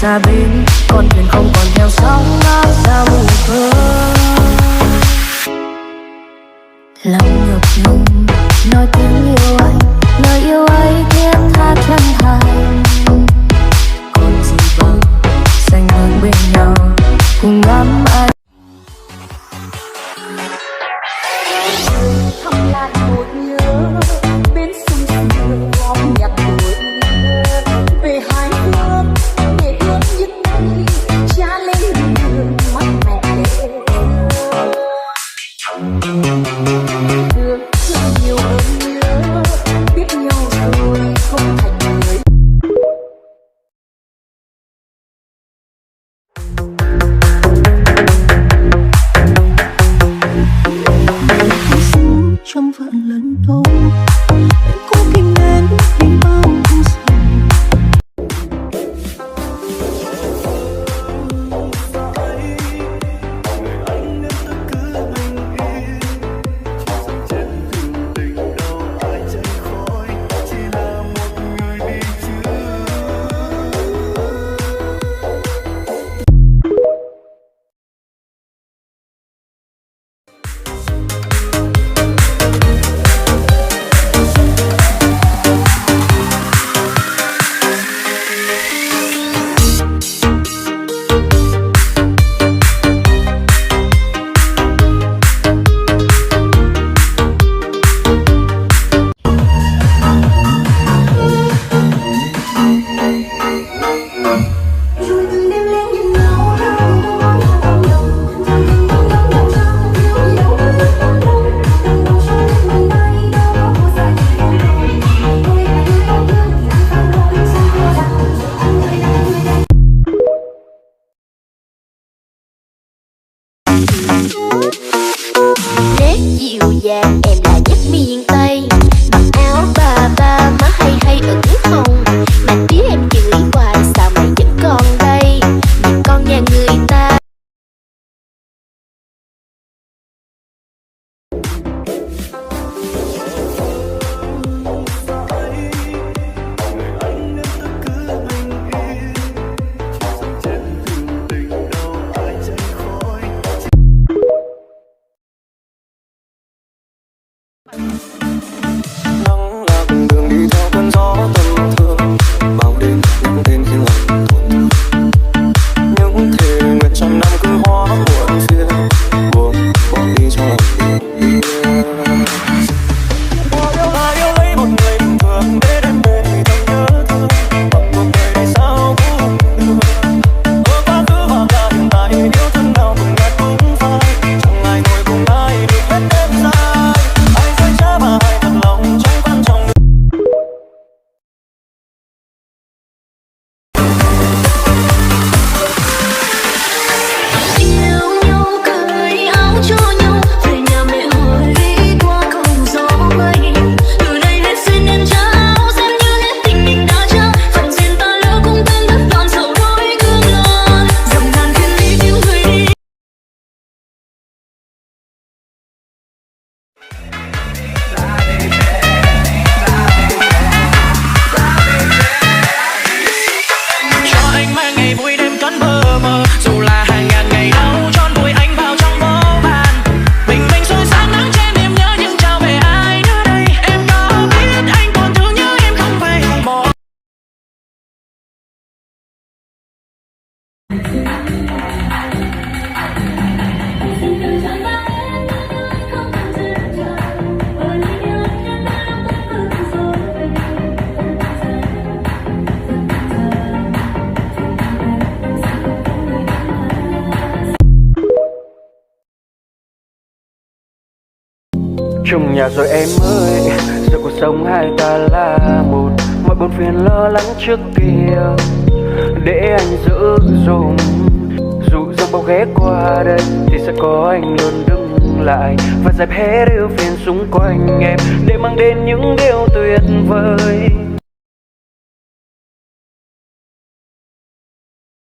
xa bên, con thuyền không còn theo sóng ngã ra mù khơi. Lòng ngập ngừng nói tiếng yêu anh, lời yêu ấy thiết tha chân thành. Còn gì bằng xanh hướng bên nhau cùng ngắm anh. Thăm lại một nhớ bên sông sương ngóng nhặt tuổi về hai phương để ước những ngày cha lên đường mắt mẹ thương nhiều hơn nhớ biết nhau rồi không thành người. Trong vạn lần đâu em cố kìm nén đi bao ưu sầu. Nét dịu dàng em là nhất miền Tây, mặc áo bà ba má hay hay ửng hồng, mà tía em chửi hoài sao mày vẫn còn đây, mày con nhà người ta. Nắng lạc đường đi theo cơn gió tâm thương, bao đêm những tên khiến lòng tổn thương. Những thề nguyện trăm năm cứ hóa muộn phiền, buông bỏ đi cho lòng bình yên. Ai yêu lấy một người bình thường để đến bên thì thầm nhớ thương, bằng cuộc đời này sao cũng được. Ở quá khứ hoặc là hiện tại, yêu thương nào cùng nhạt cũng phai, chẳng ai ngồi cùng ai được hết đêm dài. Ai dối trá mà ai thật lòng chẳng quan trọng nữa. Yêu nhau cởi áo cho nhau về nhà mẹ hỏi đi qua cầu gió mây, từ đây hết duyên nên trao xem như hết tình mình đã trao, phần duyên ta lỡ cũng tan mất đoạn sầu đôi cương lo dòng ngàn thiên lý tiếng người đi. Cho anh mang ngày vui đêm cắn bờ mờ, dù là hàng ngàn ngày đau tròn vùi anh vào trong vô vàn. Bình minh soi sáng nắng trên em nhớ nhưng trao về ai nữa đây. Em có biết anh còn thương nhớ em không về một. Chung nhà rồi em ơi, giờ cuộc sống hai ta là một, mọi buồn phiền lo lắng trước kia để anh giữ dùm. Dù rằng bao ghé qua đây thì sẽ có anh luôn đứng lại và dẹp hết ưu phiền xung quanh em để mang đến những điều tuyệt vời.